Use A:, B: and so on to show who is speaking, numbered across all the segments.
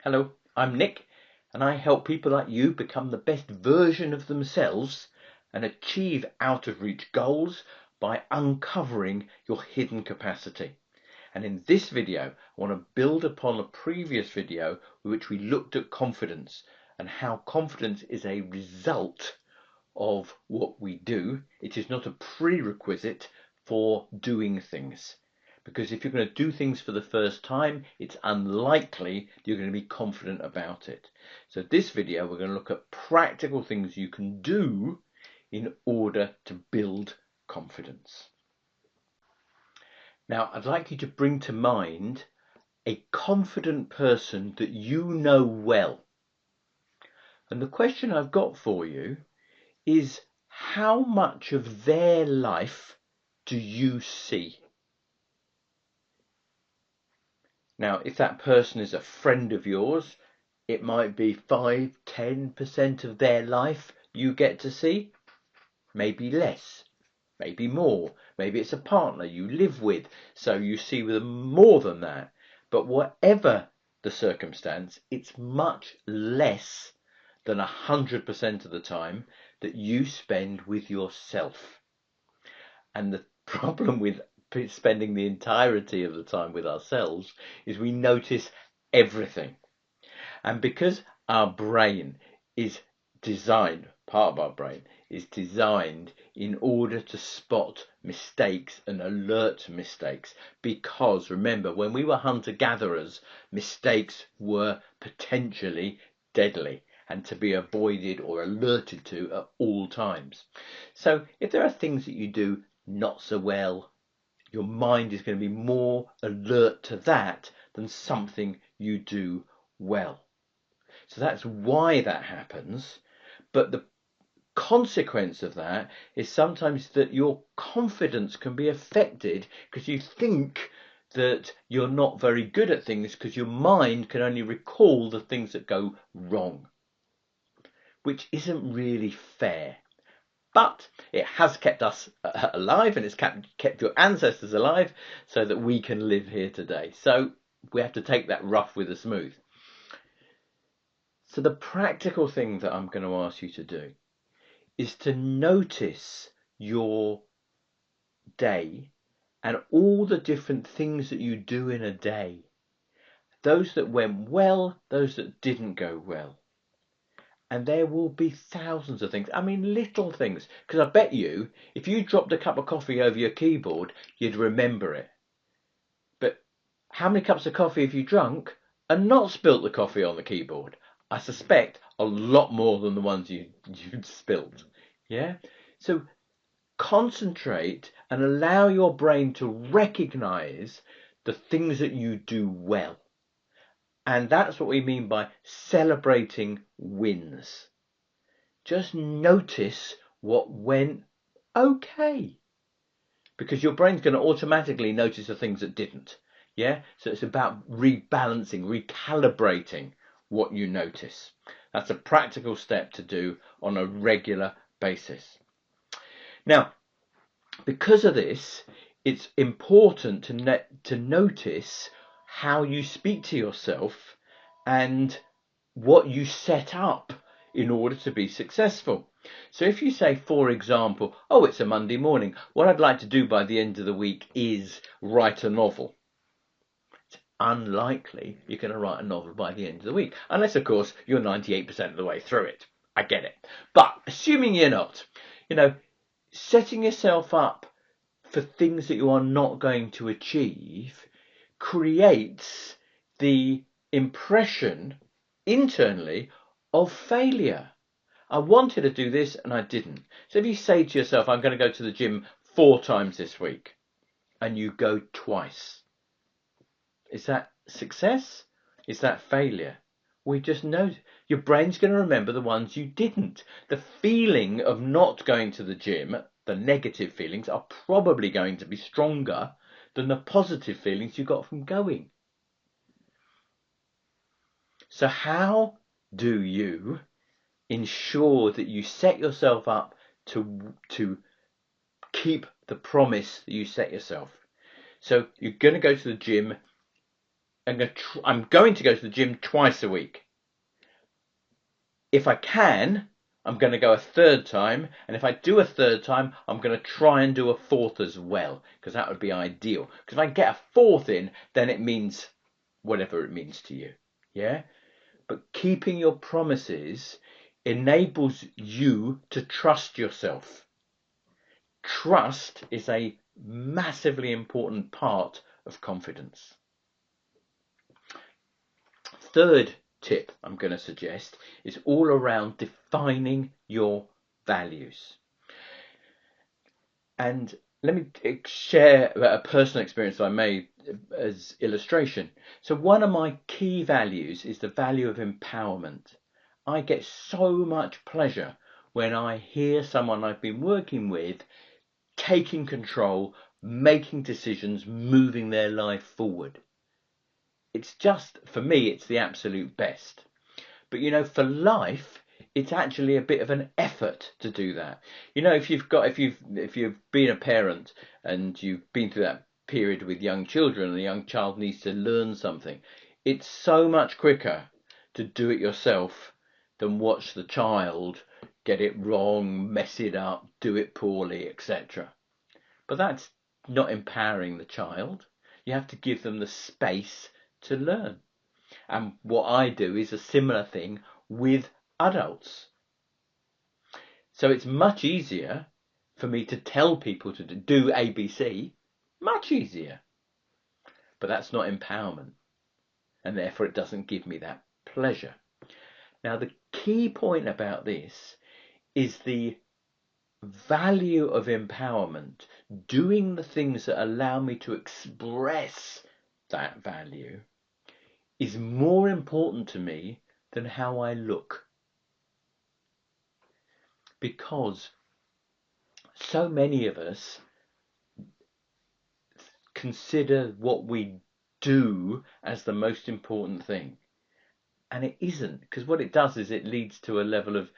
A: Hello, I'm Nick, and I help people like you become the best version of themselves and achieve out-of-reach goals by uncovering your hidden capacity. And in this video, I want to build upon a previous video in which we looked at confidence and how confidence is a result of what we do. It is not a prerequisite for doing things. Because if you're going to do things for the first time, it's unlikely you're going to be confident about it. So this video, we're going to look at practical things you can do in order to build confidence. Now, I'd like you to bring to mind a confident person that you know well. And the question I've got for you is, how much of their life do you see? Now, if that person is a friend of yours, it might be 5–10% of their life you get to see, maybe less, maybe more. Maybe it's a partner you live with, so you see with them more than that. But whatever the circumstance, it's much less than 100% of the time that you spend with yourself. And the problem with spending the entirety of the time with ourselves is we notice everything. And because our brain is designed, part of our brain is designed in order to spot mistakes and alert to mistakes. Because remember, when we were hunter-gatherers, mistakes were potentially deadly and to be avoided or alerted to at all times. So if there are things that you do not so well, your mind is going to be more alert to that than something you do well. So that's why that happens. But the consequence of that is sometimes that your confidence can be affected because you think that you're not very good at things because your mind can only recall the things that go wrong, which isn't really fair. But it has kept us alive, and it's kept your ancestors alive so that we can live here today. So we have to take that rough with the smooth. So the practical thing that I'm going to ask you to do is to notice your day and all the different things that you do in a day. Those that went well, those that didn't go well. And there will be thousands of things. I mean, little things. Because I bet you, if you dropped a cup of coffee over your keyboard, you'd remember it. But how many cups of coffee have you drunk and not spilt the coffee on the keyboard? I suspect a lot more than the ones you'd spilt. Yeah? So concentrate and allow your brain to recognize the things that you do well. And that's what we mean by celebrating wins. Just notice what went okay. Because your brain's going to automatically notice the things that didn't. Yeah? So it's about rebalancing, recalibrating what you notice. That's a practical step to do on a regular basis. Now, because of this, it's important to notice how you speak to yourself and what you set up in order to be successful. So if you say, for example, oh, it's a Monday morning, what I'd like to do by the end of the week is write a novel. It's unlikely you're going to write a novel by the end of the week, unless, of course, you're 98% of the way through it. I get it. But assuming you're not, setting yourself up for things that you are not going to achieve creates the impression internally of failure. I wanted to do this and I didn't. So if you say to yourself, I'm going to go to the gym 4 times this week, and you go twice, is that success? Is that failure? We just know your brain's going to remember the ones you didn't. The feeling of not going to the gym, the negative feelings, are probably going to be stronger than the positive feelings you got from going. So how do you ensure that you set yourself up to keep the promise that you set yourself? So you're going to go to the gym I'm going to go to the gym twice a week. If I can, I'm going to go a third time, and if I do a third time, I'm going to try and do a fourth as well, because that would be ideal. Because if I get a fourth in, then it means whatever it means to you. Yeah? But keeping your promises enables you to trust yourself. Trust is a massively important part of confidence. Third tip I'm going to suggest is all around defining your values. And let me share a personal experience I made as illustration. So one of my key values is the value of empowerment. I get so much pleasure when I hear someone I've been working with taking control, making decisions, moving their life forward. It's just, for me, it's the absolute best. But for life, it's actually a bit of an effort to do that. If you've been a parent and you've been through that period with young children and the young child needs to learn something, it's so much quicker to do it yourself than watch the child get it wrong, mess it up, do it poorly, etc. But that's not empowering the child. You have to give them the space to learn. And what I do is a similar thing with adults. So it's much easier for me to tell people to do ABC, much easier. But that's not empowerment. And therefore it doesn't give me that pleasure. Now the key point about this is the value of empowerment, doing the things that allow me to express that value, is more important to me than how I look. Because so many of us consider what we do as the most important thing. And it isn't, because what it does is it leads to a level of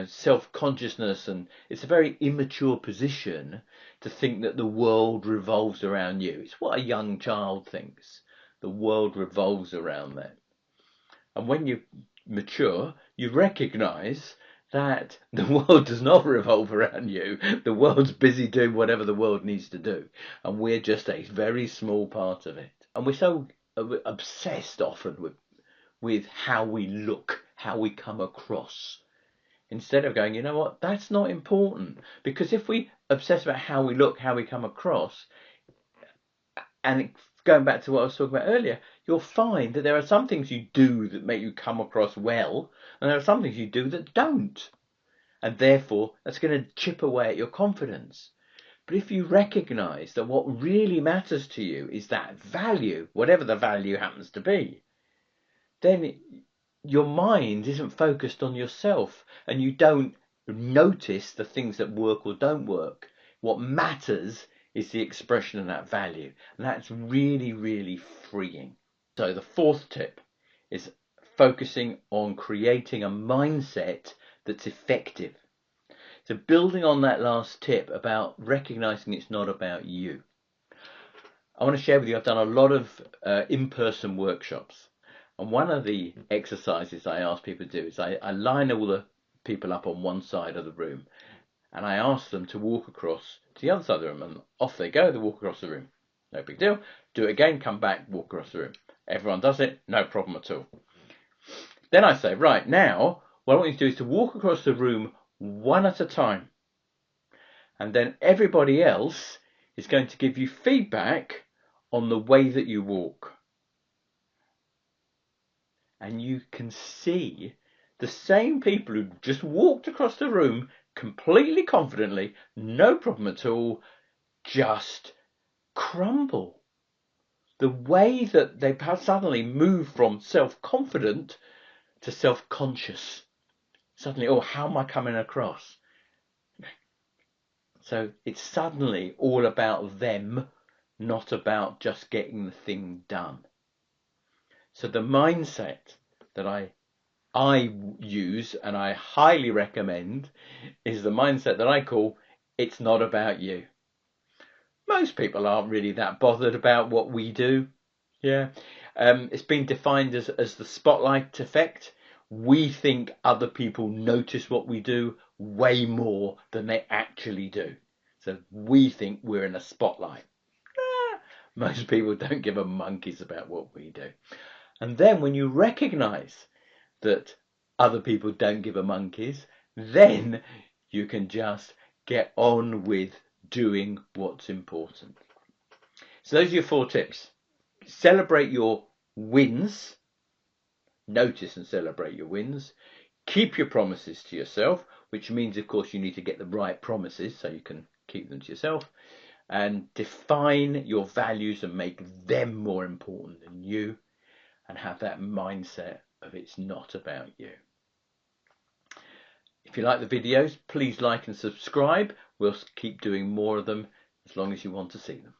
A: self-consciousness, and it's a very immature position to think that the world revolves around you. It's what a young child thinks. The world revolves around them. And when you mature, you recognize that the world does not revolve around you. The world's busy doing whatever the world needs to do. And we're just a very small part of it. And we're so obsessed often with how we look, how we come across. Instead of going, you know what, that's not important. Because if we obsess about how we look, how we come across, and going back to what I was talking about earlier, you'll find that there are some things you do that make you come across well, and there are some things you do that don't. And therefore, that's going to chip away at your confidence. But if you recognise that what really matters to you is that value, whatever the value happens to be, then your mind isn't focused on yourself, and you don't notice the things that work or don't work. What matters is the expression of that value, and that's really, really freeing. So the fourth tip is focusing on creating a mindset that's effective. So building on that last tip about recognizing it's not about you, I want to share with you, I've done a lot of in-person workshops. And one of the exercises I ask people to do is I line all the people up on one side of the room, and I ask them to walk across to the other side of the room, and off they go, they walk across the room. No big deal. Do it again, come back, walk across the room. Everyone does it, no problem at all. Then I say, right, now, what I want you to do is to walk across the room one at a time. And then everybody else is going to give you feedback on the way that you walk. And you can see the same people who just walked across the room completely confidently, no problem at all, just crumble. The way that they suddenly move from self-confident to self-conscious. Suddenly, oh, how am I coming across? So it's suddenly all about them, not about just getting the thing done. So the mindset that I use, and I highly recommend, is the mindset that I call, it's not about you. Most people aren't really that bothered about what we do. Yeah. It's been defined as the spotlight effect. We think other people notice what we do way more than they actually do. So we think we're in a spotlight. Most people don't give a monkeys about what we do. And then when you recognize that other people don't give a monkeys, then you can just get on with doing what's important. So those are your 4 tips. Celebrate your wins. Notice and celebrate your wins. Keep your promises to yourself, which means, of course, you need to get the right promises so you can keep them to yourself. And define your values and make them more important than you, and have that mindset of it's not about you. If you like the videos, please like and subscribe. We'll keep doing more of them as long as you want to see them.